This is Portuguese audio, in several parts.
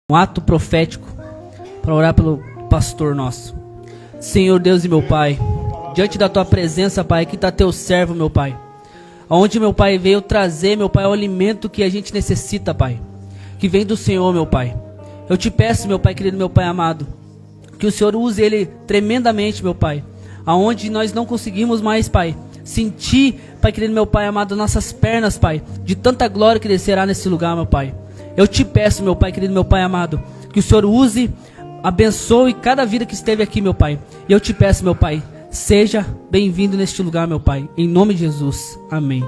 Um ato profético para orar pelo pastor nosso. Senhor Deus e meu Pai, diante da tua presença, Pai, aqui está teu servo, meu Pai. Aonde, meu Pai, veio trazer, meu Pai, o alimento que a gente necessita, Pai, que vem do Senhor, meu Pai. Eu te peço, meu Pai querido, meu Pai amado, que o Senhor use ele tremendamente, meu Pai. Aonde nós não conseguimos mais, Pai, sentir, Pai querido, meu Pai amado, nossas pernas, Pai, de tanta glória que descerá nesse lugar, meu Pai. Eu te peço, meu Pai querido, meu Pai amado, que o Senhor use, abençoe cada vida que esteve aqui, meu Pai. E eu te peço, meu Pai, seja bem-vindo neste lugar, meu Pai. Em nome de Jesus. Amém.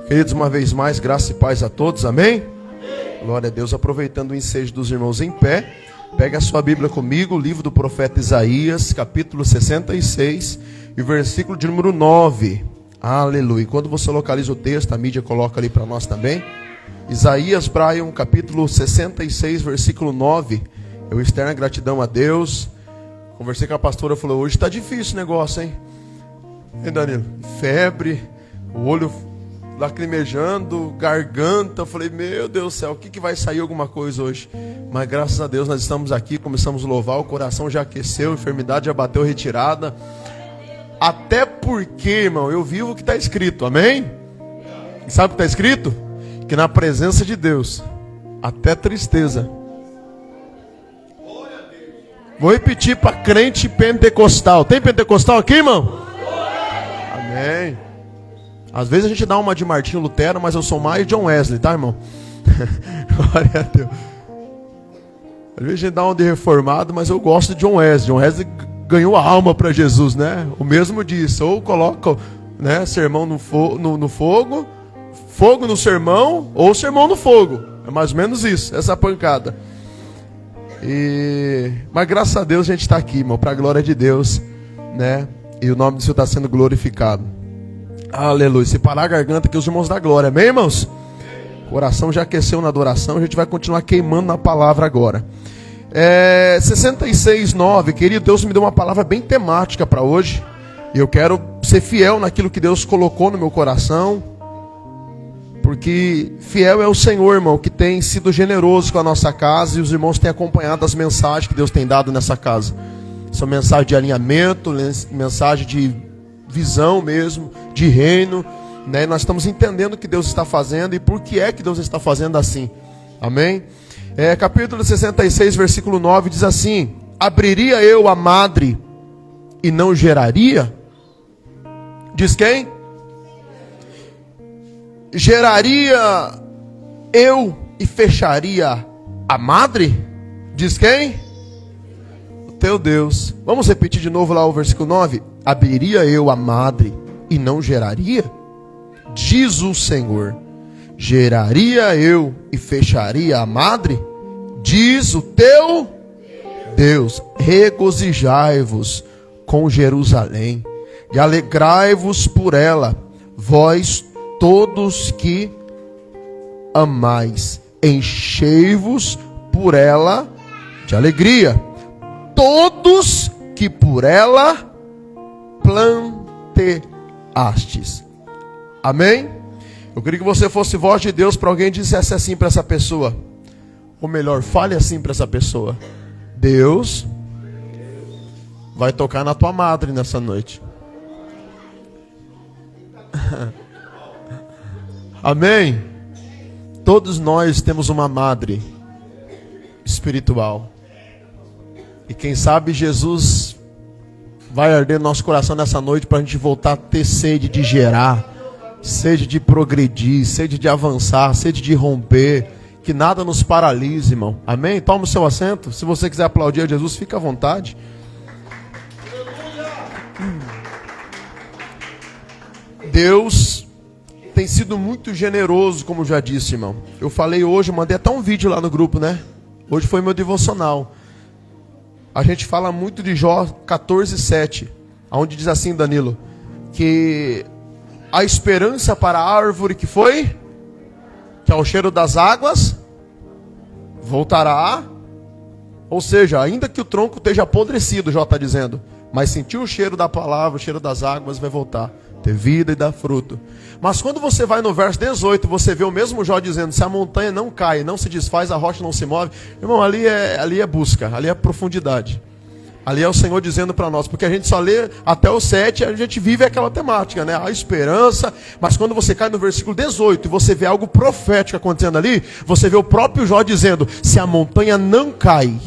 Queridos, uma vez mais, graça e paz a todos. Amém? Glória a Deus. Aproveitando o ensejo dos irmãos em pé, pega a sua Bíblia comigo, o livro do profeta Isaías, capítulo 66, e versículo de número 9. Aleluia. Quando você localiza o texto, a mídia coloca ali para nós também. Isaías, Brian, capítulo 66, versículo 9. Eu externo a gratidão a Deus. Conversei com a pastora, falou, hoje está difícil o negócio, hein? E Danilo? Febre, o olho lacrimejando, garganta. Eu falei, meu Deus do céu, o que vai sair alguma coisa hoje? Mas graças a Deus nós estamos aqui, começamos a louvar, o coração já aqueceu, a enfermidade já bateu retirada. Até porque, irmão, eu vivo o que está escrito, amém? E sabe o que está escrito? Que na presença de Deus, até tristeza. Vou repetir para crente pentecostal. Tem pentecostal aqui, irmão? Amém. Às vezes a gente dá uma de Martinho Lutero, mas eu sou mais John Wesley, tá, irmão? Glória a Deus. Às vezes a gente dá uma de reformado, mas eu gosto de John Wesley. John Wesley ganhou a alma para Jesus, né? O mesmo disse, ou coloca, né, sermão no fogo, fogo no sermão, ou sermão no fogo. É mais ou menos isso, essa pancada. Mas graças a Deus a gente está aqui, irmão, para a glória de Deus, né? E o nome do Senhor está sendo glorificado. Aleluia. Se parar a garganta aqui, os irmãos da glória, amém, irmãos? O coração já aqueceu na adoração, a gente vai continuar queimando na palavra agora. 66:9, querido, Deus me deu uma palavra bem temática para hoje. E eu quero ser fiel naquilo que Deus colocou no meu coração. Porque fiel é o Senhor, irmão, que tem sido generoso com a nossa casa. E os irmãos têm acompanhado as mensagens que Deus tem dado nessa casa. São mensagens de alinhamento, mensagem de visão mesmo, de reino, né? E nós estamos entendendo o que Deus está fazendo e por que é que Deus está fazendo assim. Amém? Capítulo 66, versículo 9 diz assim: abriria eu a madre e não geraria? Diz quem? Geraria eu e fecharia a madre? Diz quem? O teu Deus. Vamos repetir de novo lá o versículo 9. Abriria eu a madre e não geraria? Diz o Senhor. Geraria eu e fecharia a madre? Diz o teu Deus. Regozijai-vos com Jerusalém e alegrai-vos por ela, vós todos que amais, enchei-vos por ela de alegria, todos que por ela planteastes. Amém? Eu queria que você fosse voz de Deus para alguém e dissesse assim para essa pessoa. Ou melhor, fale assim para essa pessoa: Deus vai tocar na tua madre nessa noite. Amém? Todos nós temos uma madre espiritual. E quem sabe Jesus vai arder no nosso coração nessa noite para a gente voltar a ter sede de gerar, sede de progredir, sede de avançar, sede de romper. Que nada nos paralise, irmão. Amém? Toma o seu assento. Se você quiser aplaudir a Jesus, fica à vontade. Deus tem sido muito generoso, como já disse, irmão. Eu falei hoje, mandei até um vídeo lá no grupo, né? Hoje foi meu devocional. A gente fala muito de Jó 14:7, onde diz assim, Danilo, que a esperança para a árvore que foi, que ao cheiro das águas voltará. Ou seja, ainda que o tronco esteja apodrecido, Jó está dizendo, mas sentiu o cheiro da palavra, o cheiro das águas, vai voltar. ter vida e dar fruto. Mas quando você vai no verso 18, você vê o mesmo Jó dizendo, se a montanha não cai, não se desfaz, a rocha não se move. Irmão, ali é busca, ali é profundidade. Ali é o Senhor dizendo para nós, porque a gente só lê até o 7, a gente vive aquela temática, né? A esperança, mas quando você cai no versículo 18 e você vê algo profético acontecendo ali, você vê o próprio Jó dizendo, se a montanha não cai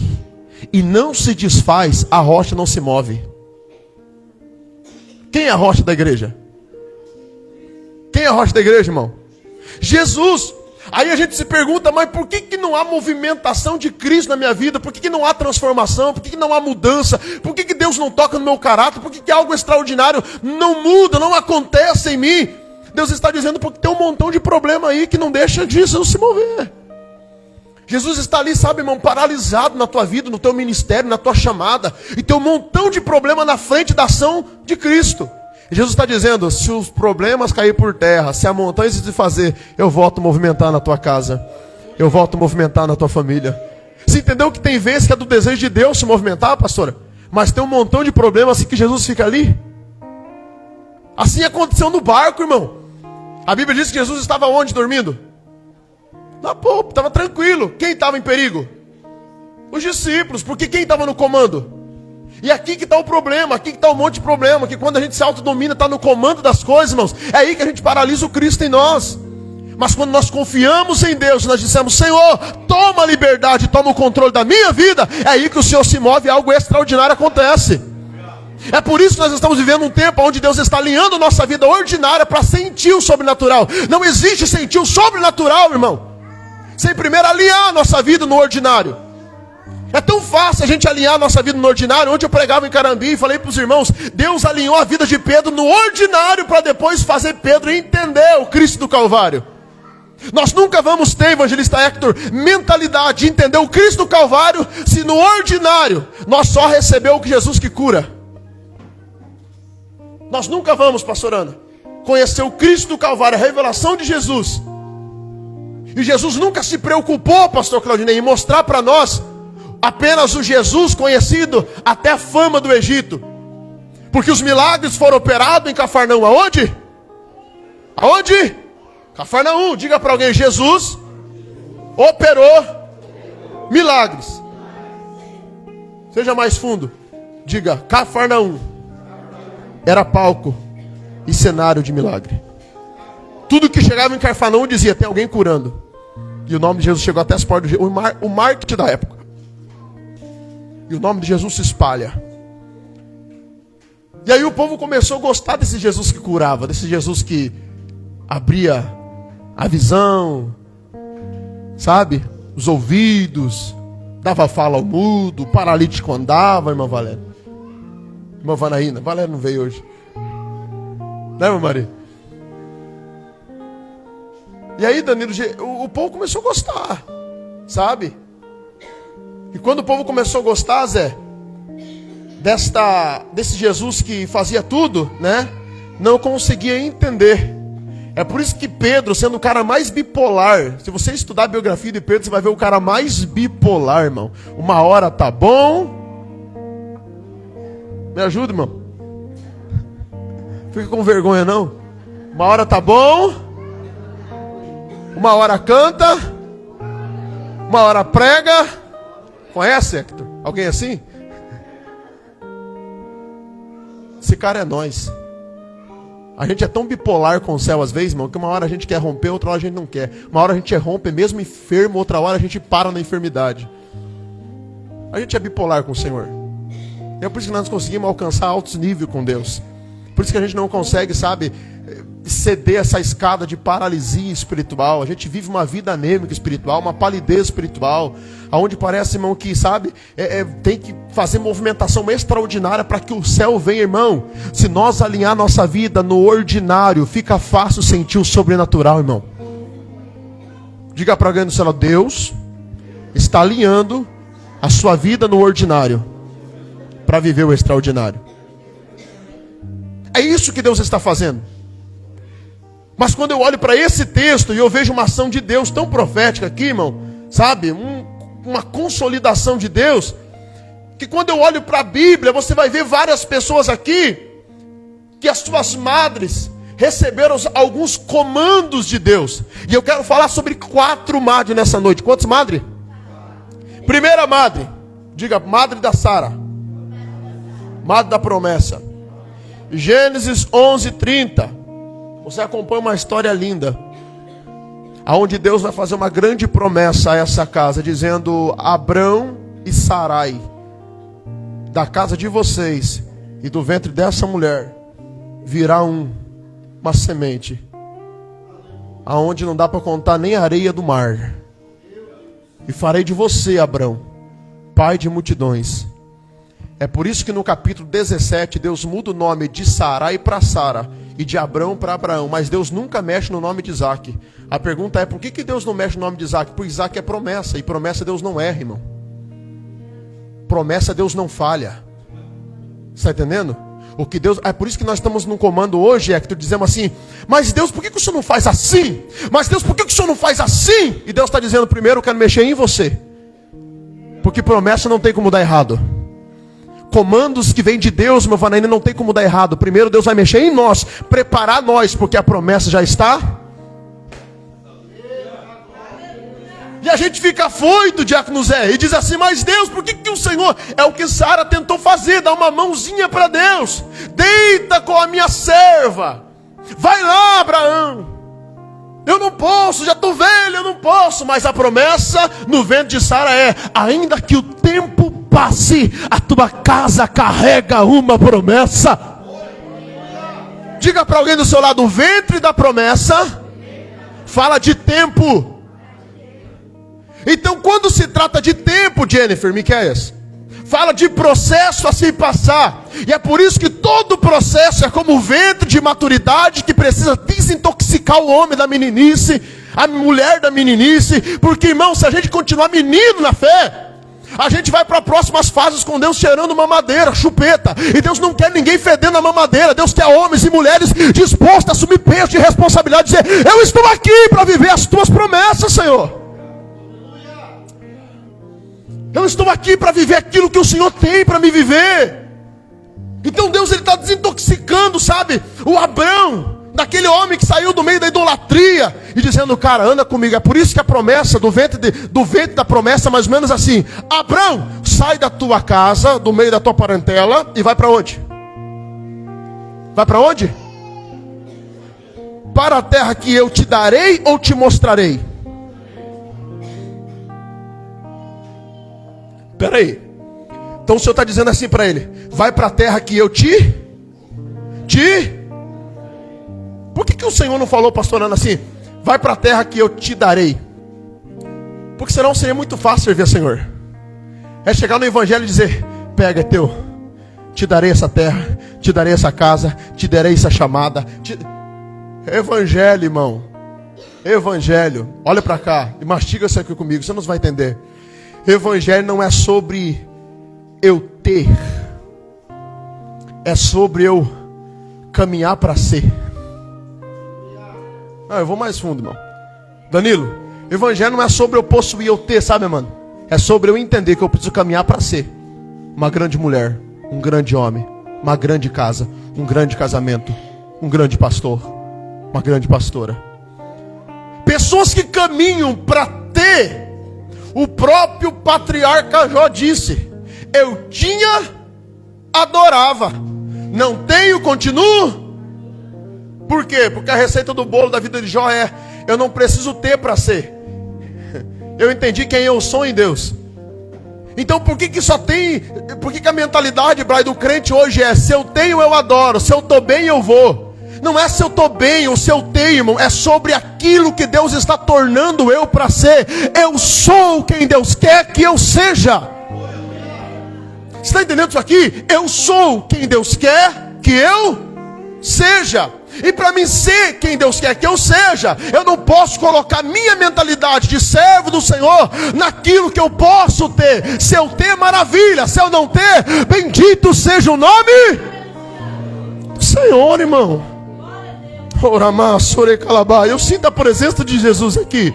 e não se desfaz, a rocha não se move. Quem é a rocha da igreja? Quem é a rocha da igreja, irmão? Jesus. Aí a gente se pergunta, mas por que não há movimentação de Cristo na minha vida? Por que não há transformação? Por que não há mudança? Por que Deus não toca no meu caráter? Por que algo extraordinário não muda, não acontece em mim? Deus está dizendo porque tem um montão de problema aí que não deixa Jesus se mover. Jesus está ali, sabe, irmão, paralisado na tua vida, no teu ministério, na tua chamada. E tem um montão de problema na frente da ação de Cristo. Jesus está dizendo, se os problemas caírem por terra, se a montanha se desfazer, eu volto a movimentar na tua casa. Eu volto a movimentar na tua família. Você entendeu que tem vezes que é do desejo de Deus se movimentar, pastora? Mas tem um montão de problemas assim que Jesus fica ali. Assim aconteceu no barco, irmão. A Bíblia diz que Jesus estava onde dormindo? Na polpa, estava tranquilo. Quem estava em perigo? Os discípulos, porque quem estava no comando? E aqui que está o problema, aqui que está um monte de problema, que quando a gente se autodomina, está no comando das coisas, irmãos, é aí que a gente paralisa o Cristo em nós. Mas quando nós confiamos em Deus, nós dissemos, Senhor, toma a liberdade, toma o controle da minha vida, é aí que o Senhor se move e algo extraordinário acontece. É por isso que nós estamos vivendo um tempo onde Deus está alinhando a nossa vida ordinária para sentir o sobrenatural. Não existe sentir o sobrenatural, irmão, sem primeiro alinhar a nossa vida no ordinário. É tão fácil a gente alinhar a nossa vida no ordinário. Ontem eu pregava em Carambi e falei para os irmãos, Deus alinhou a vida de Pedro no ordinário para depois fazer Pedro entender o Cristo do Calvário. Nós nunca vamos ter, evangelista Hector, mentalidade de entender o Cristo do Calvário se no ordinário nós só recebemos o que Jesus que cura. Nós nunca vamos, pastor Ana, conhecer o Cristo do Calvário, a revelação de Jesus. E Jesus nunca se preocupou, pastor Claudinei, em mostrar para nós apenas o Jesus conhecido até a fama do Egito. Porque os milagres foram operados em Cafarnaum. Aonde? Aonde? Cafarnaum. Diga para alguém, Jesus operou milagres. Seja mais fundo. Diga, Cafarnaum era palco e cenário de milagre. Tudo que chegava em Cafarnaum dizia, tem alguém curando. E o nome de Jesus chegou até as portas do o marketing da época. E o nome de Jesus se espalha. E aí o povo começou a gostar desse Jesus que curava, desse Jesus que abria a visão, sabe? Os ouvidos, dava fala ao mudo, o paralítico andava, irmã Valéria. Irmã Vanaína, Valéria não veio hoje. Né, irmã Maria? E aí, Danilo, o povo começou a gostar, sabe? E quando o povo começou a gostar, Zé, desse Jesus que fazia tudo, né? Não conseguia entender. É por isso que Pedro, sendo o cara mais bipolar, se você estudar a biografia de Pedro, você vai ver o cara mais bipolar, irmão. Uma hora tá bom. Me ajuda, irmão. Fica com vergonha, não. Uma hora tá bom. Uma hora canta. Uma hora prega. Conhece, Hector? Alguém assim? Esse cara é nós. A gente é tão bipolar com o céu às vezes, irmão, que uma hora a gente quer romper, outra hora a gente não quer. Uma hora a gente rompe mesmo enfermo, outra hora a gente para na enfermidade. A gente é bipolar com o Senhor. É por isso que nós conseguimos alcançar altos níveis com Deus. Por isso que a gente não consegue, sabe, ceder essa escada de paralisia espiritual. A gente vive uma vida anêmica espiritual, uma palidez espiritual, aonde parece, irmão, que, sabe, tem que fazer movimentação extraordinária para que o céu venha, irmão. Se nós alinhar nossa vida no ordinário, fica fácil sentir o sobrenatural, irmão. Diga para alguém do céu, Deus está alinhando a sua vida no ordinário para viver o extraordinário. É isso que Deus está fazendo. Mas quando eu olho para esse texto e eu vejo uma ação de Deus tão profética aqui, irmão, sabe, uma consolidação de Deus, que quando eu olho para a Bíblia, você vai ver várias pessoas aqui que as suas madres receberam alguns comandos de Deus. E eu quero falar sobre 4 madres nessa noite. Quantas madres? Primeira madre, diga, madre da Sara, madre da promessa. Gênesis 11:30. Você acompanha uma história linda, aonde Deus vai fazer uma grande promessa a essa casa, dizendo: Abrão e Sarai, da casa de vocês e do ventre dessa mulher virá uma semente, aonde não dá para contar nem a areia do mar. E farei de você, Abrão, pai de multidões. É por isso que no capítulo 17 Deus muda o nome de Sarai para Sara e de Abrão para Abraão, mas Deus nunca mexe no nome de Isaac. A pergunta é: por que Deus não mexe no nome de Isaac? Porque Isaac é promessa, e promessa Deus não erra, irmão. Promessa Deus não falha. Está entendendo? O que Deus, é por isso que nós estamos num comando hoje, é que tu dizemos assim: mas Deus, por que o Senhor não faz assim? Mas Deus, por que o Senhor não faz assim? E Deus está dizendo: primeiro eu quero mexer em você, porque promessa não tem como dar errado. Comandos que vêm de Deus, meu Vanaína, não tem como dar errado. Primeiro Deus vai mexer em nós, preparar nós, porque a promessa já está. E a gente fica afoito, diácono Zé, e diz assim: mas Deus, por que o Senhor... É o que Sara tentou fazer, dar uma mãozinha para Deus. Deita com a minha serva. Vai lá, Abraão. Eu não posso, já estou velho, eu não posso. Mas a promessa no ventre de Sara é: ainda que o tempo passe, a tua casa carrega uma promessa. Diga para alguém do seu lado: o ventre da promessa fala de tempo. Então, quando se trata de tempo, Jennifer, Miqueias, fala de processo a se passar. E é por isso que todo processo é como o ventre de maturidade que precisa desintoxicar o homem da meninice, a mulher da meninice. Porque, irmão, se a gente continuar menino na fé, a gente vai para próximas fases com Deus cheirando mamadeira, chupeta. E Deus não quer ninguém fedendo a mamadeira. Deus quer homens e mulheres dispostos a assumir peso de responsabilidade, dizer: eu estou aqui para viver as tuas promessas, Senhor. Eu estou aqui para viver aquilo que o Senhor tem para me viver. Então Deus, Ele está desintoxicando, sabe, o Abrão, daquele homem que saiu do meio da idolatria, e dizendo: cara, anda comigo. É por isso que a promessa do ventre da promessa, mais ou menos assim: Abrão, sai da tua casa, do meio da tua parentela, e vai para onde? Vai para onde? Para a terra que eu te darei ou te mostrarei? Espera aí. Então o Senhor está dizendo assim para ele: vai para a terra que eu te... Por que o Senhor não falou, pastor Ana, assim: vai para a terra que eu te darei? Porque senão seria muito fácil servir a Senhor. É chegar no evangelho e dizer: pega, é teu, te darei essa terra, te darei essa casa, te darei essa chamada. Evangelho, irmão. Evangelho. Olha para cá e mastiga isso aqui comigo, você não vai entender. Evangelho não é sobre eu ter, é sobre eu caminhar para ser. Eu vou mais fundo, irmão. Danilo, evangelho não é sobre eu possuir, eu ter, sabe, mano? É sobre eu entender que eu preciso caminhar para ser uma grande mulher, um grande homem, uma grande casa, um grande casamento, um grande pastor, uma grande pastora. Pessoas que caminham para ter. O próprio patriarca Jó disse: eu tinha, adorava, não tenho, continuo. Por quê? Porque a receita do bolo da vida de Jó é: eu não preciso ter para ser. Eu entendi quem eu sou em Deus. Então por que só tem... Por que a mentalidade, Brian, do crente hoje é: se eu tenho, eu adoro, se eu estou bem, eu vou. Não é se eu estou bem ou se eu tenho, irmão. É sobre aquilo que Deus está tornando eu para ser. Eu sou quem Deus quer que eu seja. Você está entendendo isso aqui? Eu sou quem Deus quer que eu seja. E para mim ser quem Deus quer que eu seja, eu não posso colocar minha mentalidade de servo do Senhor naquilo que eu posso ter. Se eu ter, maravilha. Se eu não ter, bendito seja o nome do Senhor, irmão. Eu sinto a presença de Jesus aqui.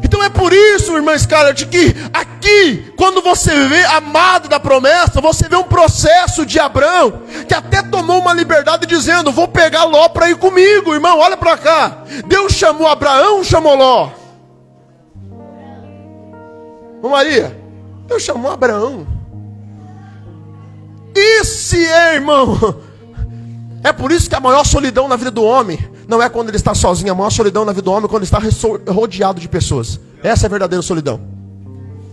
Então é por isso, irmã Scarlett, que aqui aqui, quando você vê a madre da promessa, você vê um processo de Abraão, que até tomou uma liberdade dizendo, vou pegar Ló para ir comigo. Irmão, olha para cá. Deus chamou Abraão ou chamou Ló? Ô Maria, Deus chamou Abraão. E se é, irmão? É por isso que a maior solidão na vida do homem não é quando ele está sozinho. A maior solidão na vida do homem é quando ele está rodeado de pessoas. Essa é a verdadeira solidão.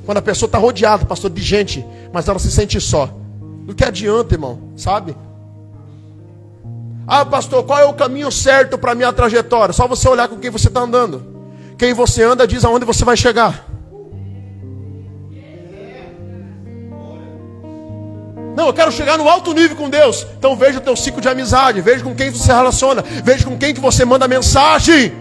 Quando a pessoa está rodeada, pastor, de gente, mas ela se sente só. Do que adianta, irmão, sabe? Ah, pastor, qual é o caminho certo para a minha trajetória? Só você olhar com quem você está andando. Quem você anda diz aonde você vai chegar. Não, eu quero chegar no alto nível com Deus. Então veja o teu ciclo de amizade. Veja com quem você se relaciona. Veja com quem que você manda mensagem.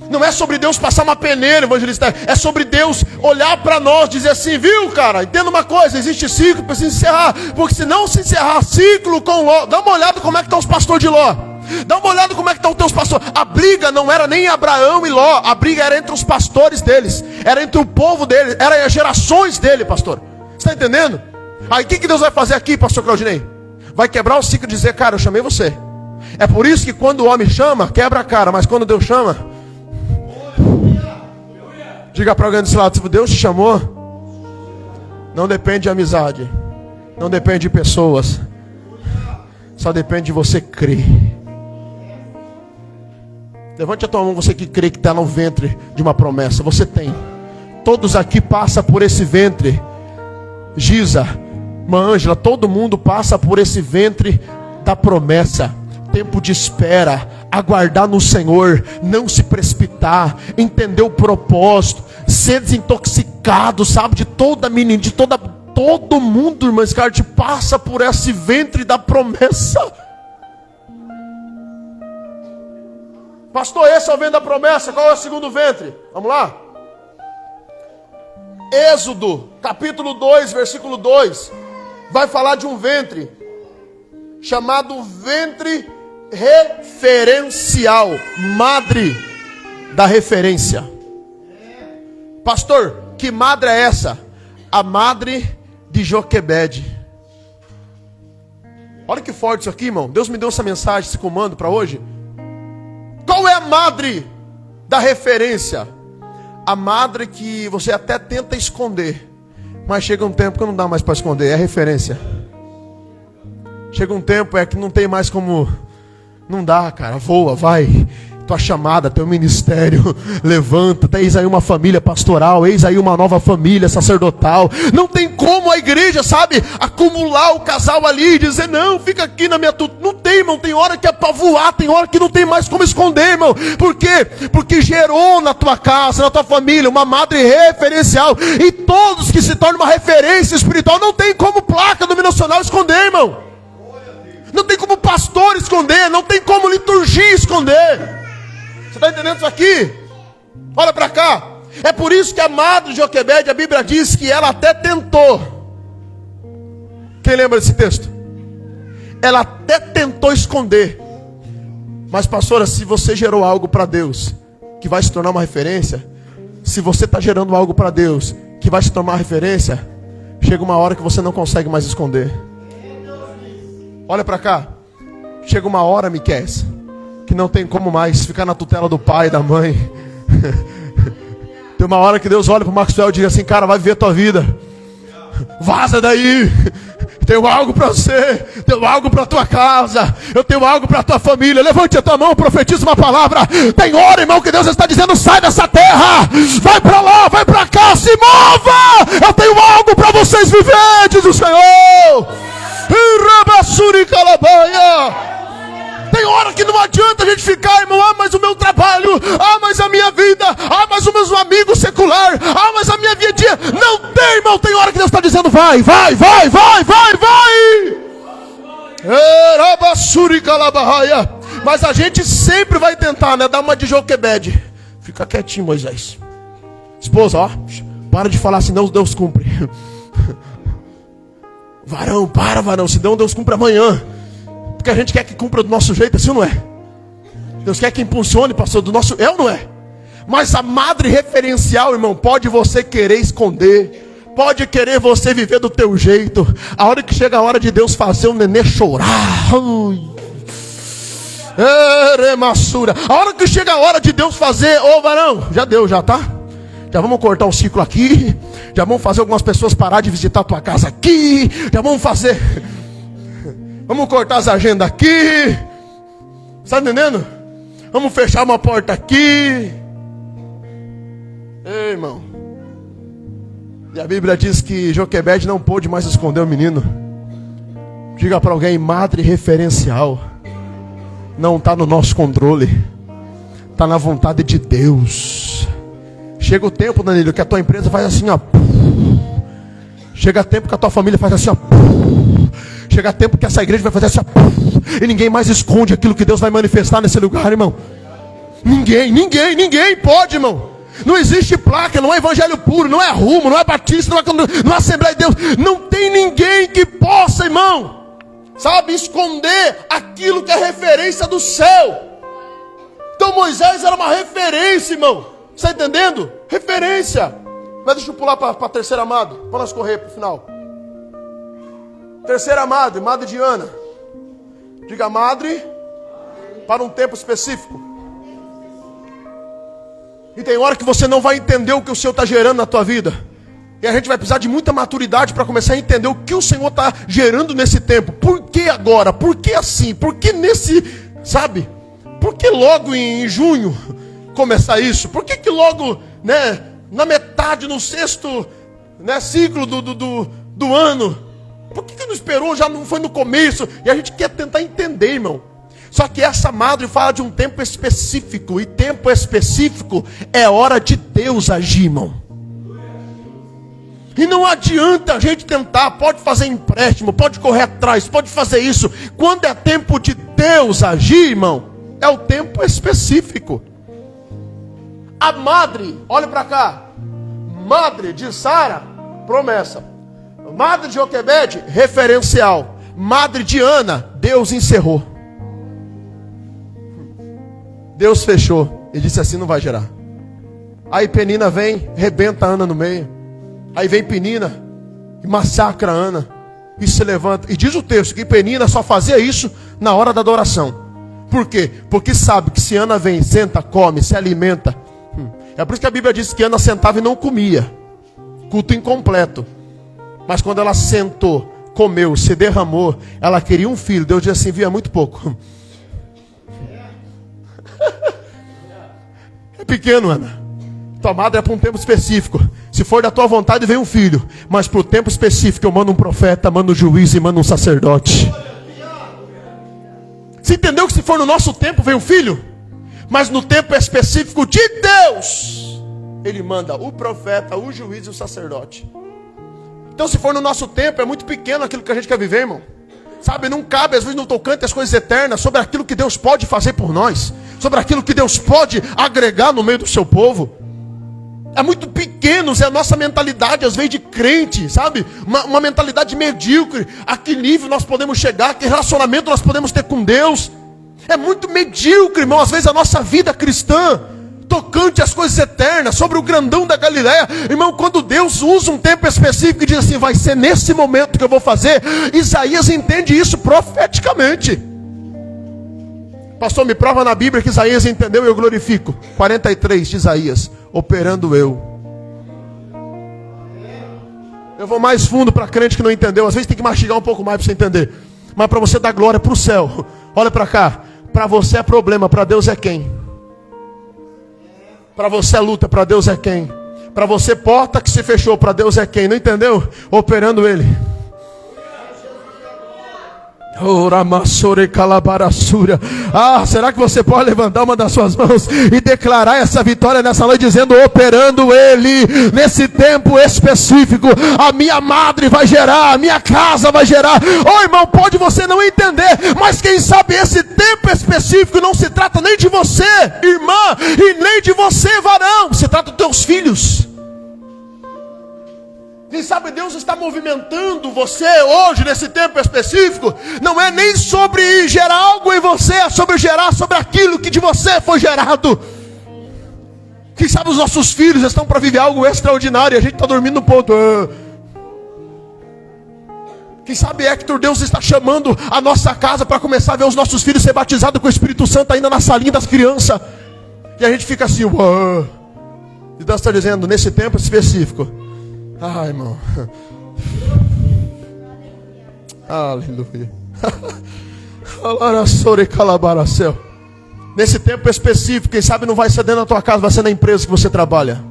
Não é sobre Deus passar uma peneira, evangelista. É sobre Deus olhar para nós, dizer assim, viu, cara, entenda uma coisa, existe ciclo, precisa encerrar. Porque se não se encerrar ciclo com Ló, dá uma olhada como é que estão os pastores de Ló. Dá uma olhada como é que estão os teus pastores. A briga não era nem Abraão e Ló. A briga era entre os pastores deles. Era entre o povo deles. Era as gerações dele, pastor. Você está entendendo? Aí o que Deus vai fazer aqui, pastor Claudinei? Vai quebrar o ciclo e dizer, cara, eu chamei você. É por isso que quando o homem chama, quebra a cara. Mas quando Deus chama, diga para alguém desse lado, se Deus te chamou, não depende de amizade, não depende de pessoas, só depende de você crer. Levante a tua mão, você que crê que está no ventre de uma promessa. Você tem. Todos aqui passam por esse ventre. Giza, irmã Ângela, todo mundo passa por esse ventre da promessa. Tempo de espera, aguardar no Senhor, não se precipitar, entender o propósito, ser desintoxicado, sabe, de toda menina, de todo mundo, irmã Scarlett, passa por esse ventre da promessa. Pastor, esse é o ventre da promessa, qual é o segundo ventre? Vamos lá? Êxodo, capítulo 2, versículo 2, vai falar de um ventre, chamado ventre referencial, madre da referência. Pastor, que madre é essa? A madre de Joquebede. Olha que forte isso aqui, irmão. Deus me deu essa mensagem, esse comando para hoje. Qual é a madre da referência? A madre que você até tenta esconder, mas chega um tempo que não dá mais para esconder, é referência. Chega um tempo que não tem mais como. Não dá, cara, voa, vai. Tua chamada, teu ministério, levanta, eis aí uma família pastoral, eis aí uma nova família sacerdotal. Não tem como a igreja, sabe, acumular o casal ali e dizer, não, fica aqui na minha tuta. Não tem, irmão, tem hora que é para voar, tem hora que não tem mais como esconder, irmão. Por quê? Porque gerou na tua casa, na tua família, uma madre referencial. E todos que se tornam uma referência espiritual, não tem como placa denominacional esconder, irmão. Não tem como pastor esconder, não tem como liturgia esconder. Você está entendendo isso aqui? Olha para cá. É por isso que a madre de Joquebede, a Bíblia diz que ela até tentou. Quem lembra desse texto? Ela até tentou esconder. Mas pastora, se você gerou algo para Deus, que vai se tornar uma referência, se você está gerando algo para Deus, que vai se tornar uma referência, chega uma hora que você não consegue mais esconder. Olha para cá. Chega uma hora, Miqueias, que não tem como mais ficar na tutela do pai e da mãe. Tem uma hora que Deus olha para o Maxwell e diz assim, cara, vai viver a tua vida. Vaza daí. Tenho algo para você. Tenho algo para a tua casa. Eu tenho algo para a tua família. Levante a tua mão, profetiza uma palavra. Tem hora, irmão, que Deus está dizendo, sai dessa terra. Vai para lá, vai para cá, se mova. Eu tenho algo para vocês viver, diz o Senhor. Tem hora que não adianta a gente ficar, irmão, mas o meu trabalho, mas a minha vida, mas os meus amigos secular, mas a minha vida. Não tem, irmão, tem hora que Deus está dizendo, vai. Mas a gente sempre vai tentar, né, dar uma de Joquebede. Fica quietinho, Moisés. Esposa, ó, para de falar, senão Deus cumpre. Varão, varão, senão Deus cumpre amanhã. Porque a gente quer que cumpra do nosso jeito, assim ou não é? Deus quer que impulsione, pastor, do nosso... É ou não é? Mas a madre referencial, irmão, pode você querer esconder, pode querer você viver do teu jeito. A hora que chega a hora de Deus fazer o nenê chorar, a hora que chega a hora de Deus fazer, ô varão, já deu, já tá? Já vamos cortar o ciclo aqui, já vamos fazer algumas pessoas parar de visitar a tua casa aqui, já vamos fazer, vamos cortar as agendas aqui, está entendendo? Vamos fechar uma porta aqui. Ei, irmão. E a Bíblia diz que Joquebede não pôde mais esconder o menino. Diga para alguém, madre referencial não está no nosso controle, está na vontade de Deus. Chega o tempo, Danilo, que a tua empresa faz assim, ó. Chega tempo que a tua família faz assim, ó. Chega tempo que essa igreja vai fazer assim, ó. E ninguém mais esconde aquilo que Deus vai manifestar nesse lugar, irmão. Ninguém pode, irmão. Não existe placa, não é evangelho puro, não é rumo, não é batista, não é Assembleia de Deus. Não tem ninguém que possa, irmão, sabe, esconder aquilo que é referência do céu. Então Moisés era uma referência, irmão. Está entendendo? Referência. Mas deixa eu pular para a terceira amada, para nós correr para o final. Terceira amada, madre de Ana. Diga madre para um tempo específico. E tem hora que você não vai entender o que o Senhor está gerando na tua vida. E a gente vai precisar de muita maturidade para começar a entender o que o Senhor está gerando nesse tempo. Por que agora? Por que assim? Por que nesse, sabe? Por que logo em junho começar isso? Por que logo, né, na metade, no sexto, né, ciclo do ano? Por que não esperou? Já não foi no começo? E a gente quer tentar entender, irmão. Só que essa madre fala de um tempo específico. E tempo específico é hora de Deus agir, irmão. E não adianta a gente tentar. Pode fazer empréstimo, pode correr atrás, pode fazer isso. Quando é tempo de Deus agir, irmão, é o tempo específico. A madre, olha para cá. Madre de Sara, promessa. Madre de Joquebede, referencial. Madre de Ana, Deus encerrou. Deus fechou. Ele disse assim, não vai gerar. Aí Penina vem, rebenta a Ana no meio. Aí vem Penina e massacra a Ana. E se levanta. E diz o texto que Penina só fazia isso na hora da adoração. Por quê? Porque sabe que se Ana vem, senta, come, se alimenta. É por isso que a Bíblia diz que Ana sentava e não comia. Culto incompleto. Mas quando ela sentou, comeu, se derramou, ela queria um filho. Deus disse assim, via muito pouco. É pequeno, Ana. Tua madre é para um tempo específico. Se for da tua vontade, vem um filho. Mas para o tempo específico, eu mando um profeta, mando um juiz e mando um sacerdote. Você entendeu que se for no nosso tempo, vem um filho? Mas no tempo específico de Deus, Ele manda o profeta, o juiz e o sacerdote. Então se for no nosso tempo, é muito pequeno aquilo que a gente quer viver, irmão. Sabe, não cabe às vezes no tocante as coisas eternas, sobre aquilo que Deus pode fazer por nós, sobre aquilo que Deus pode agregar no meio do seu povo. É muito pequeno, é a nossa mentalidade às vezes de crente, sabe? Uma mentalidade medíocre. A que nível nós podemos chegar, que relacionamento nós podemos ter com Deus. É muito medíocre, irmão, às vezes a nossa vida cristã, tocante às coisas eternas, sobre o grandão da Galileia. Irmão, quando Deus usa um tempo específico e diz assim, vai ser nesse momento que eu vou fazer, Isaías entende isso profeticamente. Pastor, me prova na Bíblia que Isaías entendeu e eu glorifico. 43 de Isaías, operando eu. Eu vou mais fundo para crente que não entendeu. Às vezes tem que mastigar um pouco mais para você entender. Mas para você dar glória para o céu, olha para cá. Para você é problema, para Deus é quem? Para você é luta, para Deus é quem? Para você porta que se fechou, para Deus é quem? Não entendeu? Operando Ele. Ah, será que você pode levantar uma das suas mãos e declarar essa vitória nessa noite, dizendo, operando Ele, nesse tempo específico, a minha madre vai gerar, a minha casa vai gerar. Oh, irmão, pode você não entender, mas quem sabe esse tempo específico não se trata nem de você, irmã, e nem de você, varão, se trata dos teus filhos. Quem sabe Deus está movimentando você hoje, nesse tempo específico, não é nem sobre gerar algo em você, é sobre gerar sobre aquilo que de você foi gerado. Quem sabe os nossos filhos estão para viver algo extraordinário e a gente está dormindo no ponto. Quem sabe, Hector, Deus está chamando a nossa casa para começar a ver os nossos filhos ser batizados com o Espírito Santo ainda na salinha das crianças. E a gente fica assim, uau. E Deus está dizendo, nesse tempo específico. Ai, irmão. Aleluia. Nesse tempo específico, quem sabe não vai ser dentro da tua casa, vai ser na empresa que você trabalha.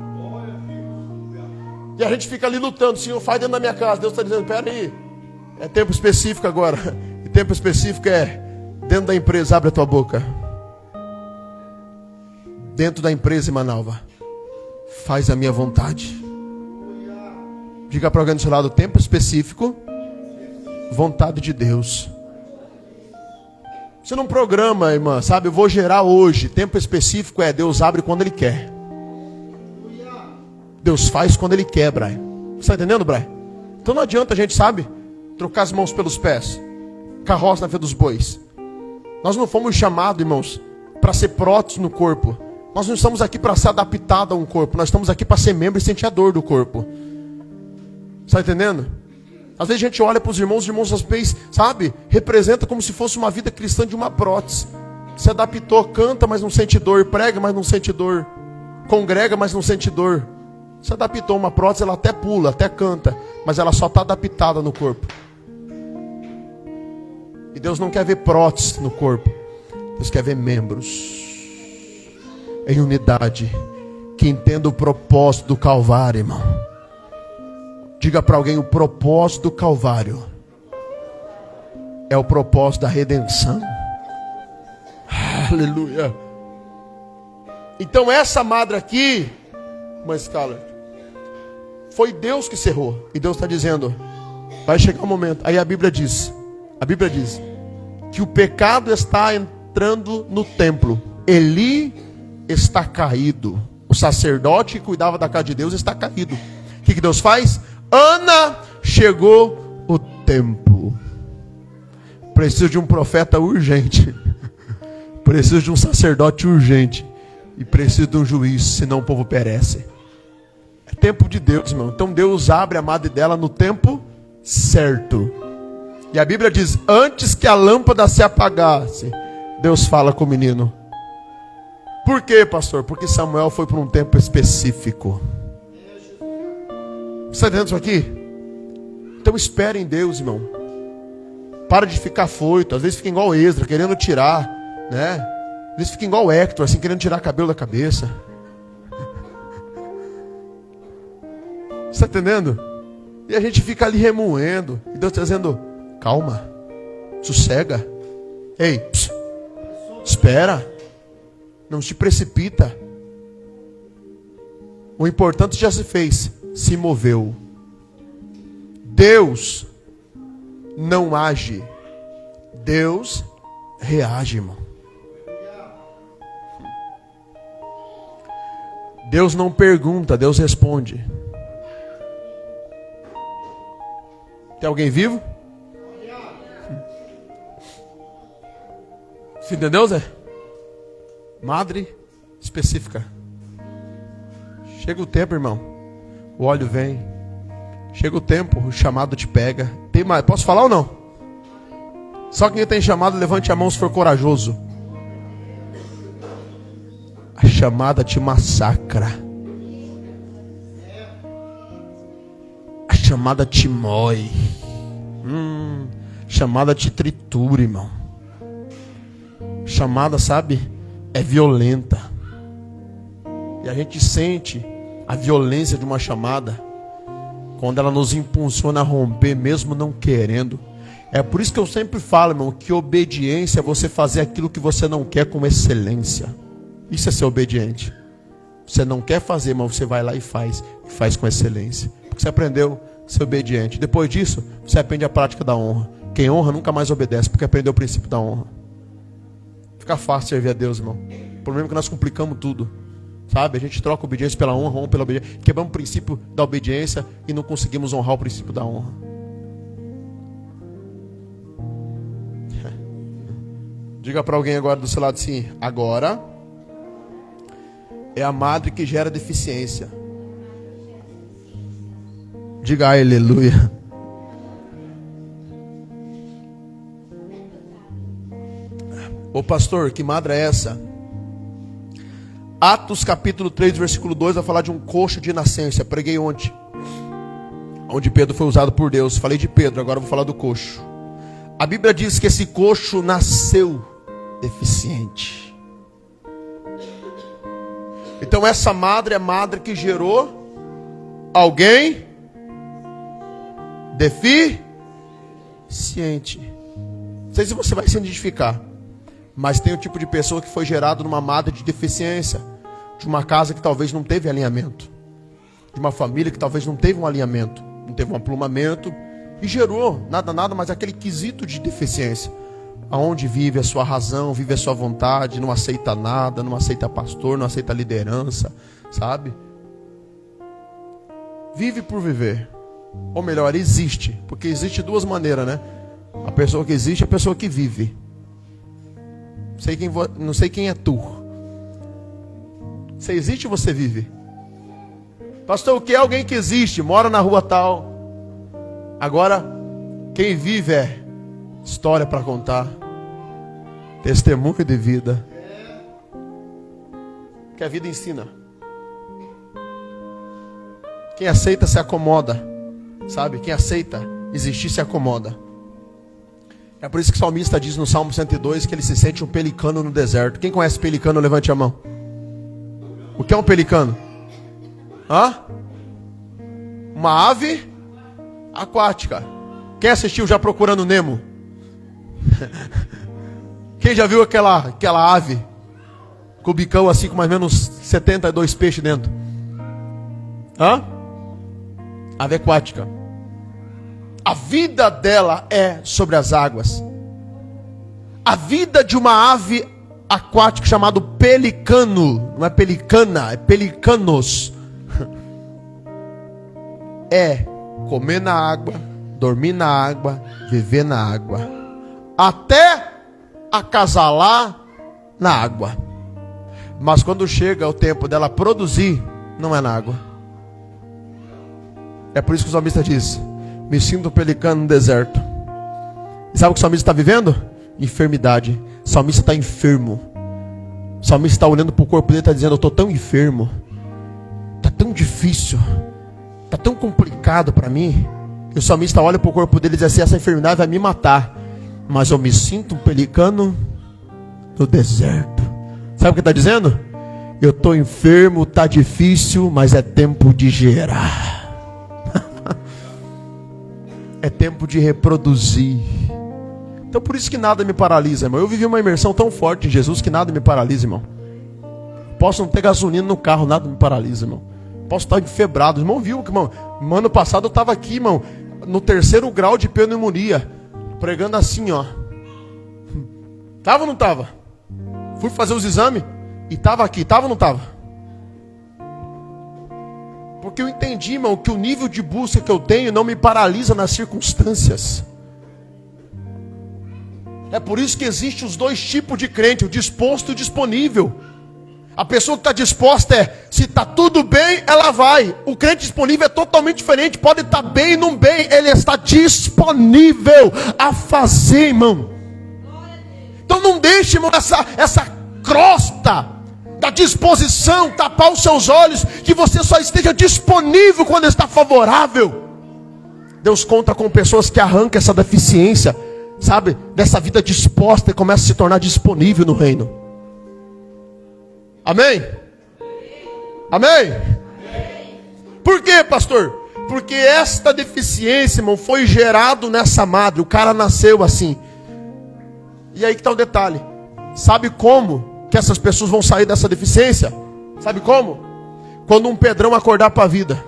E a gente fica ali lutando, Senhor, faz dentro da minha casa. Deus está dizendo, pera aí. É tempo específico agora. E tempo específico é dentro da empresa, abre a tua boca. Dentro da empresa, Imanalva, faz a minha vontade. Diga para alguém do seu lado, tempo específico, vontade de Deus. Você não programa, irmã, sabe? Eu vou gerar hoje. Tempo específico é Deus abre quando Ele quer. Deus faz quando Ele quer, Brian. Você está entendendo, Brian? Então não adianta a gente, sabe, trocar as mãos pelos pés, carroça na frente dos bois. Nós não fomos chamados, irmãos, para ser próteses no corpo. Nós não estamos aqui para ser adaptado a um corpo. Nós estamos aqui para ser membro e sentir a dor do corpo. Está entendendo? Às vezes a gente olha para os irmãos às vezes, sabe, representa como se fosse uma vida cristã de uma prótese. Se adaptou, canta, mas não sente dor, prega, mas não sente dor, congrega, mas não sente dor. Se adaptou a uma prótese, ela até pula, até canta, mas ela só está adaptada no corpo. E Deus não quer ver prótese no corpo. Deus quer ver membros em unidade, que entenda o propósito do Calvário, irmão. Diga para alguém, o propósito do Calvário é o propósito da redenção. Aleluia. Então essa madre aqui, uma escala, foi Deus que cerrou. E Deus está dizendo, vai chegar um momento. Aí a Bíblia diz que o pecado está entrando no templo. Eli está caído. O sacerdote que cuidava da casa de Deus está caído. O que Deus faz? Ana, chegou o tempo. Preciso de um profeta urgente. Preciso de um sacerdote urgente. E preciso de um juiz, senão o povo perece. É tempo de Deus, irmão. Então Deus abre a madre dela no tempo certo. E a Bíblia diz, antes que a lâmpada se apagasse, Deus fala com o menino. Por quê, pastor? Porque Samuel foi por um tempo específico. Você está entendendo isso aqui? Então espere em Deus, irmão. Para de ficar foito. Às vezes fica igual Esdra, querendo tirar, né? Às vezes fica igual Hector, assim, querendo tirar cabelo da cabeça. Você está entendendo? E a gente fica ali remoendo. E Deus está dizendo, calma, sossega. Ei, espera. Não se precipita. O importante já se fez. Se moveu. Deus não age. Deus reage, irmão. Deus não pergunta, Deus responde. Tem alguém vivo? Você entendeu, Zé? Madre específica. Chega o tempo, irmão. O óleo vem. Chega o tempo, o chamado te pega. Tem mais? Posso falar ou não? Só quem tem chamado, levante a mão se for corajoso. A chamada te massacra. A chamada te mói. Chamada te tritura, irmão. Chamada, sabe, é violenta. E a gente sente a violência de uma chamada quando ela nos impulsiona a romper, mesmo não querendo. É por isso que eu sempre falo, irmão, que obediência é você fazer aquilo que você não quer com excelência. Isso é ser obediente. Você não quer fazer, mas você vai lá e faz com excelência. Porque você aprendeu a ser obediente. Depois disso, você aprende a prática da honra. Quem honra nunca mais obedece, porque aprendeu o princípio da honra. Fica fácil servir a Deus, irmão. O problema é que nós complicamos tudo. Sabe? A gente troca a obediência pela honra, honra pela obediência. Quebramos o princípio da obediência e não conseguimos honrar o princípio da honra. Diga para alguém agora do seu lado assim: agora é a madre que gera deficiência. Diga aleluia. Ô pastor, que madre é essa? Atos capítulo 3, versículo 2 vai falar de um coxo de nascença. Preguei ontem, onde Pedro foi usado por Deus. Falei de Pedro, agora eu vou falar do coxo. A Bíblia diz que esse coxo nasceu deficiente. Então essa madre é a madre que gerou alguém deficiente. Não sei se você vai se identificar, mas tem um tipo de pessoa que foi gerado numa madre de deficiência, de uma casa que talvez não teve alinhamento, de uma família que talvez não teve um alinhamento, não teve um aplumamento, e gerou nada, mas aquele quesito de deficiência, aonde vive a sua razão, vive a sua vontade, não aceita nada, não aceita pastor, não aceita liderança, sabe? Vive por viver, ou melhor, existe, porque existe duas maneiras, né? A pessoa que existe e a pessoa que vive. Não sei quem é tu. Você existe ou você vive? Pastor, o que é alguém que existe? Mora na rua tal. Agora, quem vive é história para contar, testemunho de vida, que a vida ensina. Quem aceita se acomoda, sabe? Quem aceita existir se acomoda. É por isso que o salmista diz no Salmo 102 que ele se sente um pelicano no deserto. Quem conhece pelicano, levante a mão. O que é um pelicano? Uma ave aquática. Quem assistiu já Procurando Nemo? Quem já viu aquela ave com o bicão assim com mais ou menos 72 peixes dentro? Ave aquática. A vida dela é sobre as águas. A vida de uma ave aquática chamado pelicano, não é pelicana, é pelicanos, é comer na água, dormir na água, viver na água, até acasalar na água. Mas quando chega o tempo dela produzir, não é na água. É por isso que o salmista diz: me sinto um pelicano no deserto. E sabe o que o salmista está vivendo? Enfermidade. O salmista está enfermo. O salmista está olhando para o corpo dele e está dizendo: eu estou tão enfermo, está tão difícil, está tão complicado para mim. E o salmista olha para o corpo dele e diz assim: essa enfermidade vai me matar, mas eu me sinto um pelicano no deserto. Sabe o que está dizendo? Eu estou enfermo, está difícil, mas é tempo de gerar. É tempo de reproduzir. Então por isso que nada me paralisa, irmão. Eu vivi uma imersão tão forte em Jesus que nada me paralisa, irmão. Posso não ter gasolina no carro, nada me paralisa, irmão. Posso estar enfebrado. Irmão, viu que, irmão? Ano passado eu estava aqui, irmão, no 3º grau de pneumonia, pregando assim, ó. Tava ou não tava? Fui fazer os exames e tava aqui. Tava ou não tava? Porque eu entendi, irmão, que o nível de busca que eu tenho não me paralisa nas circunstâncias. É por isso que existem os dois tipos de crente, o disposto e o disponível. A pessoa que está disposta se está tudo bem, ela vai. O crente disponível é totalmente diferente, pode estar bem e não bem, ele está disponível a fazer, irmão. Então não deixe, irmão, essa crosta da disposição tapar os seus olhos, que você só esteja disponível quando está favorável. Deus conta com pessoas que arrancam essa deficiência, sabe, dessa vida disposta, e começa a se tornar disponível no reino. Amém? Amém? Por quê, pastor? Porque esta deficiência, irmão, foi gerado nessa madre. O cara nasceu assim. E aí que está o detalhe. Sabe como que essas pessoas vão sair dessa deficiência? Sabe como? Quando um Pedrão acordar para a vida.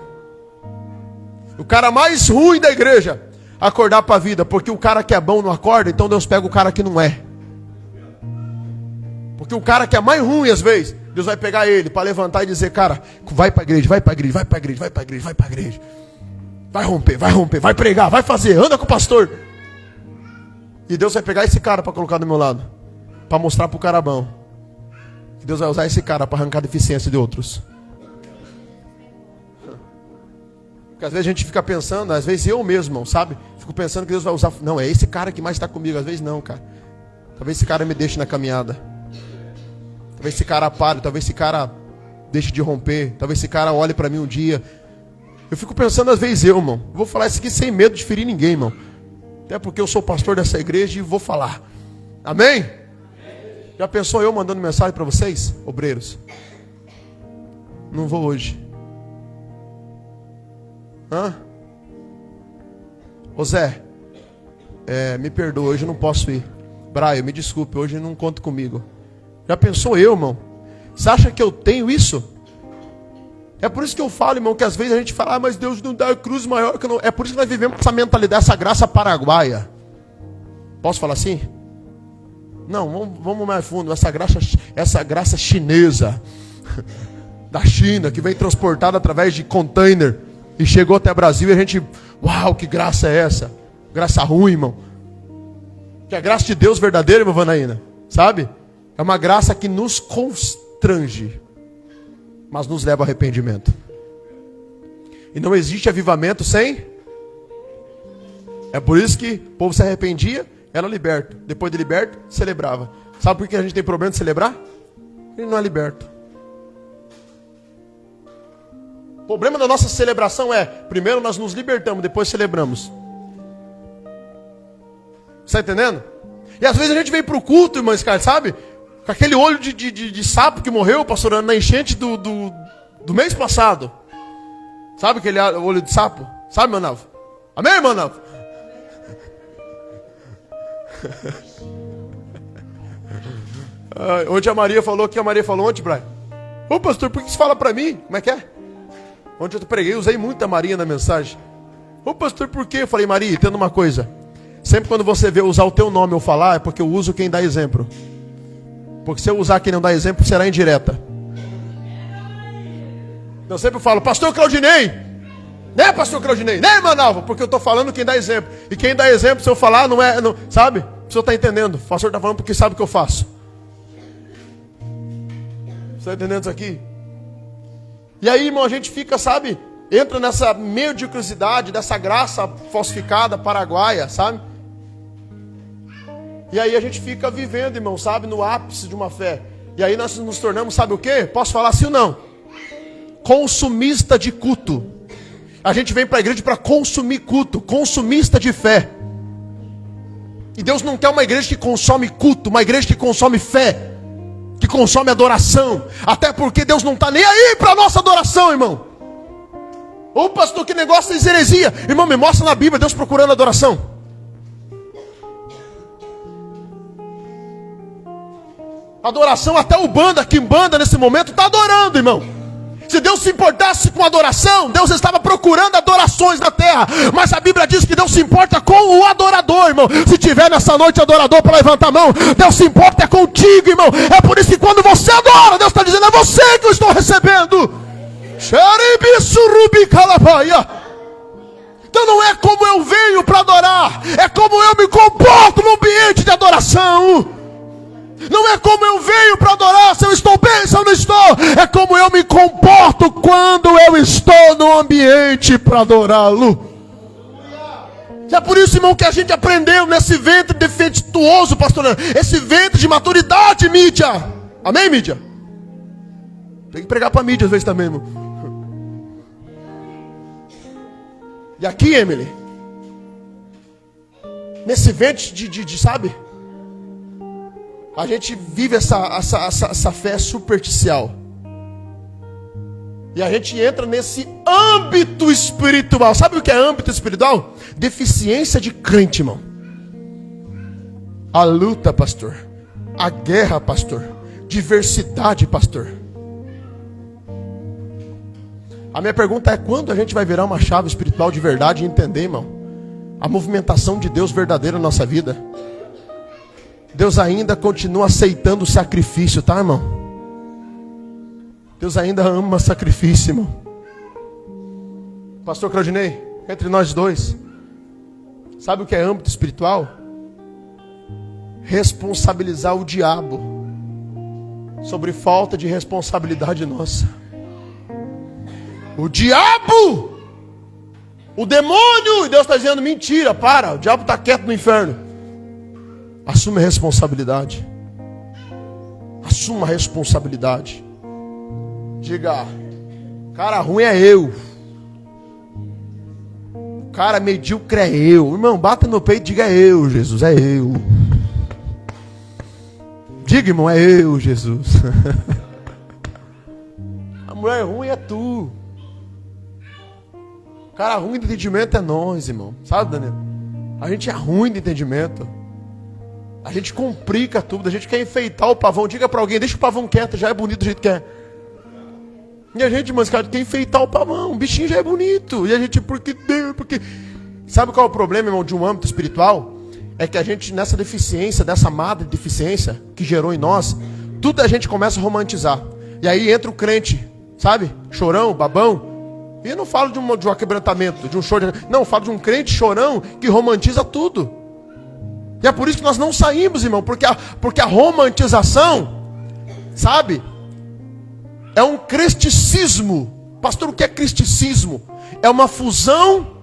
O cara mais ruim da igreja acordar para a vida. Porque o cara que é bom não acorda, então Deus pega o cara que não é. Porque o cara que é mais ruim às vezes, Deus vai pegar ele para levantar e dizer: cara, vai para a igreja, vai para a igreja, vai para a igreja, vai para a igreja, vai para a igreja. Vai romper, vai pregar, vai fazer, anda com o pastor. E Deus vai pegar esse cara para colocar do meu lado, para mostrar para o cara bom. Deus vai usar esse cara para arrancar a deficiência de outros. Porque às vezes a gente fica pensando, às vezes eu mesmo, irmão, sabe? Fico pensando que Deus vai usar. Não, é esse cara que mais está comigo. Às vezes não, cara. Talvez esse cara me deixe na caminhada. Talvez esse cara pare, talvez esse cara deixe de romper. Talvez esse cara olhe para mim um dia. Eu fico pensando às vezes eu, irmão. Vou falar isso aqui sem medo de ferir ninguém, irmão. Até porque eu sou pastor dessa igreja e vou falar. Amém? Já pensou eu mandando mensagem para vocês, obreiros? Não vou hoje. Ô Zé, me perdoa, hoje eu não posso ir. Brian, me desculpe, hoje não conta comigo. Já pensou eu, irmão? Você acha que eu tenho isso? É por isso que eu falo, irmão, que às vezes a gente fala, mas Deus não dá cruz maior que eu não. É por isso que nós vivemos essa mentalidade, essa graça paraguaia. Posso falar assim? Não, vamos mais fundo. Essa graça chinesa da China, que vem transportada através de container e chegou até o Brasil e a gente, uau, que graça é essa? Graça ruim, irmão. Que a graça de Deus verdadeira, irmã Vanaína, sabe? É uma graça que nos constrange, mas nos leva ao arrependimento. E não existe avivamento sem. É por isso que o povo se arrependia, era liberto. Depois de liberto, celebrava. Sabe por que a gente tem problema de celebrar? Ele não é liberto. O problema da nossa celebração é, primeiro nós nos libertamos, depois celebramos. Está entendendo? E às vezes a gente vem para o culto, irmãos, sabe? Com aquele olho de sapo que morreu, pastorando na enchente do mês passado. Sabe aquele olho de sapo? Sabe, Manavo? Amém, Manavo? Ontem a Maria falou, o que a Maria falou ontem, Brian? Ô pastor, por que você fala para mim? Como é que é? Ontem eu preguei, usei muito a Maria na mensagem. Ô pastor, por quê? Eu falei, Maria, entenda uma coisa. Sempre quando você vê usar o teu nome ou falar, é porque eu uso quem dá exemplo. Porque se eu usar quem não dá exemplo, será indireta. Eu sempre falo, pastor Claudinei. Né, pastor Claudinei? Né, irmã Nalva? Porque eu estou falando quem dá exemplo. E quem dá exemplo, se eu falar, não é... Não, sabe? O senhor está entendendo. O pastor está falando porque sabe o que eu faço. Você está entendendo isso aqui? E aí, irmão, a gente fica, sabe? Entra nessa mediocridade, dessa graça falsificada, paraguaia, sabe? E aí a gente fica vivendo, irmão, sabe? No ápice de uma fé. E aí nós nos tornamos, sabe o quê? Posso falar sim ou não? Consumista de culto. A gente vem para a igreja para consumir culto. Consumista de fé. E Deus não quer uma igreja que consome culto. Uma igreja que consome fé. Que consome adoração. Até porque Deus não está nem aí para a nossa adoração, irmão. Ô pastor, que negócio de heresia. Irmão, me mostra na Bíblia Deus procurando adoração. Adoração, até o banda, quimbanda nesse momento está adorando, irmão. Se Deus se importasse com adoração, Deus estava procurando adorações na terra. Mas a Bíblia diz que Deus se importa com o adorador, irmão. Se tiver nessa noite adorador para levantar a mão, Deus se importa é contigo, irmão. É por isso que quando você adora, Deus está dizendo, é você que eu estou recebendo. Então não é como eu venho para adorar, é como eu me comporto no ambiente de adoração. Não é como eu venho para adorar, se eu estou bem, se eu não estou. É como eu me comporto quando eu estou no ambiente para adorá-lo. É por isso, irmão, que a gente aprendeu nesse ventre defeituoso, pastor, esse ventre de maturidade, mídia. Amém, mídia? Tem que pregar para mídia às vezes também, irmão. E aqui, Emily, nesse ventre de sabe? A gente vive essa fé superficial. E a gente entra nesse âmbito espiritual. Sabe o que é âmbito espiritual? Deficiência de crente, irmão. A luta, pastor. A guerra, pastor. Diversidade, pastor. A minha pergunta é, quando a gente vai virar uma chave espiritual de verdade e entender, irmão, a movimentação de Deus verdadeira na nossa vida? Deus ainda continua aceitando o sacrifício, tá, irmão? Deus ainda ama sacrifício, irmão. Pastor Claudinei, entre nós dois, sabe o que é âmbito espiritual? Responsabilizar o diabo sobre falta de responsabilidade nossa. O diabo, o demônio, e Deus está dizendo: mentira, para, o diabo está quieto no inferno. Assume a responsabilidade. Assuma a responsabilidade. Diga: cara ruim é eu. O cara medíocre é eu. Irmão, bata no peito e diga: é eu, Jesus, é eu. Diga, irmão, é eu, Jesus. A mulher ruim é tu. O cara ruim de entendimento é nós, irmão. Sabe, Daniel? A gente é ruim de entendimento. A gente complica tudo. A gente quer enfeitar o pavão. Diga pra alguém: deixa o pavão quieto, já é bonito do jeito que é. E a gente, mas cara, quer enfeitar o pavão. O bichinho já é bonito. E a gente, porque... Sabe qual é o problema, irmão, de um âmbito espiritual? É que a gente, nessa deficiência, dessa madre deficiência que gerou em nós, tudo a gente começa a romantizar. E aí entra o crente, sabe? Chorão, babão. E eu não falo de um quebrantamento, de um choro. Não, eu falo de um crente chorão que romantiza tudo. E é por isso que nós não saímos, irmão. Porque a romantização, sabe? É um cristicismo. Pastor, o que é cristicismo? É uma fusão